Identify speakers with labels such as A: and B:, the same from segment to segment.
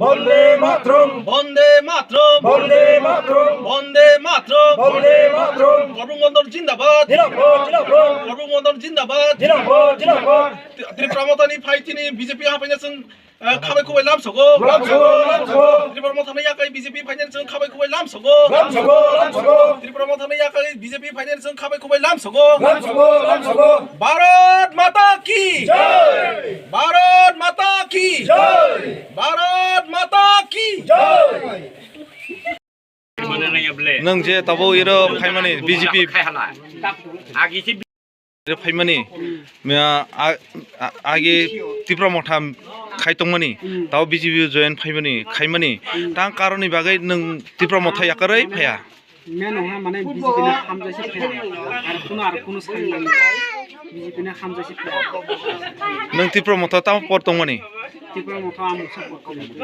A: বন্দে মাতরম
B: বন্দে মাতরম
A: বন্দে মাতরম
B: বন্দে মাতরম
A: বন্দে মাতরম
B: কার্বুক বন্দর জিন্দাবাদ
A: জিন্দাবাদ জিন্দাবাদ
B: কার্বুক বন্দর জিন্দাবাদ
A: জিন্দাবাদ জিন্দাবাদ
B: ত্রিপুরা মথাनि फाइटिनि बीजेपी हाफायनो जों खाबाय खुबाय लामसगो
A: लामसगो लामसगो
B: त्रिपुरा मथानि याकाय बीजेपी फाइनाल जों खाबाय खुबाय लामसगो
A: लामसगो लामसगो
B: त्रिपुरा मथानि याकाय बीजेपी फाइनाल जों खाबाय खुबाय लामसगो
A: लामसगो लामसगो
B: भारत माता की
A: जय
B: भारत माता की
A: जय
B: भारत माता की
A: जय
C: नों जे तबो इरो फाइमानि बीजेपी फाइमानि आगे त्रिपुरा मथा खायतंमानि ताव बीजेपी जयन फाइमानि खायमानि तां कारनि बागै नों त्रिपुरा मथा याकारै फाया
D: मेन नङा माने बीजेपीना हामजासे फाया आरो कुनु साननाय बीजेपीना हामजासे फाया
C: नों त्रिपुरा मथा ताव पडतंमानि
D: त्रिपुरा मथा आं सापर्ट खालामो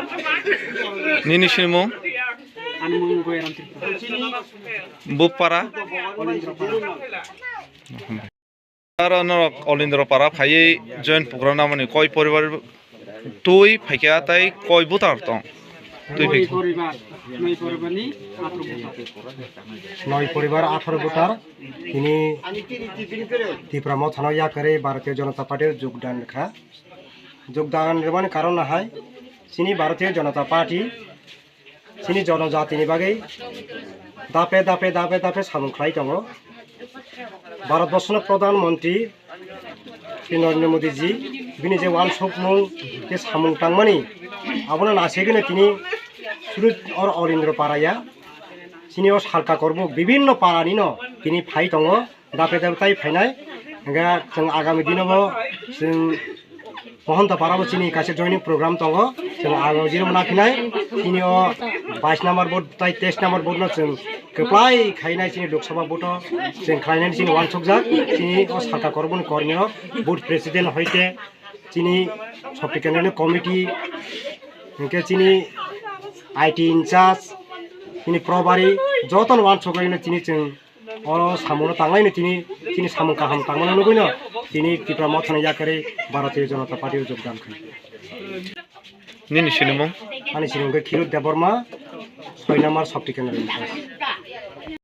C: निनि सिमु
D: आं मुं गयराम त्रिपुरा
C: बुपारा आरो न अलिन्द्र पारा फायै जयन पुग्रा नामानि कय परिवार तुई फायखा ताई कय बुतार दं तुई
D: परिवार नय परिवारनि
A: 9 পরিবার 18 ভোটার তিনি ত্রিপুরা মথানো ইয়াকারে ভারতীয় জনতা পার্টির যোগদান মানে কারণ না হয় তিনি ভারতীয় জনতা পার্টি তিনি জনজাতিनि बागै दापे दापे दापे दापे सामुख्लाय दङ भारतबर्षनि प्रधानमन्त्री श्री नरेन्द्र मोदी जी बिनि जे वान सपमुं जे सामुं तांमानि आबोना नासेगोनो तिनि सुरुज और अलिन्द्र पाराया तिनियाव सालका करबुक विभिन्न पारानि न तिनि फाइ दङ दापे दापे ताइ फाइनाय गा जों आगामी दिनाव जों महन्त पाराबो तिनि गासै जयनिं प्रग्राम दङ जों आगामी दिनाव नाफिनाय तिनियाव 22 नम्बर भोट ताइ 23 नम्बर भोट न जों गोप्लाय खायनाय तिनि लोकसभा भोट जों खायनाय तिनि वान सकजाक तिनि सालका करबुन करनियाव भोट प्रेसिडेन्ट हयते तिनि सबटि केन्द्रनि कमिटि इनके तिनि आईटी इनचार्ज तिनि प्रभारी जतन वान सकलायनो तिनि जों अरो सामुनो तांलायनो तिनि सामु काहाम तांमानो लुबैनो तिनि त्रिपुरा मथानि याकारे भारतीय जनता पार्टीयाव योगदान खालामो
C: निनि सिमु
A: आंनि सिगांखौ खिरुत देबबर्मा 6 नम्बर सबटि केन्द्र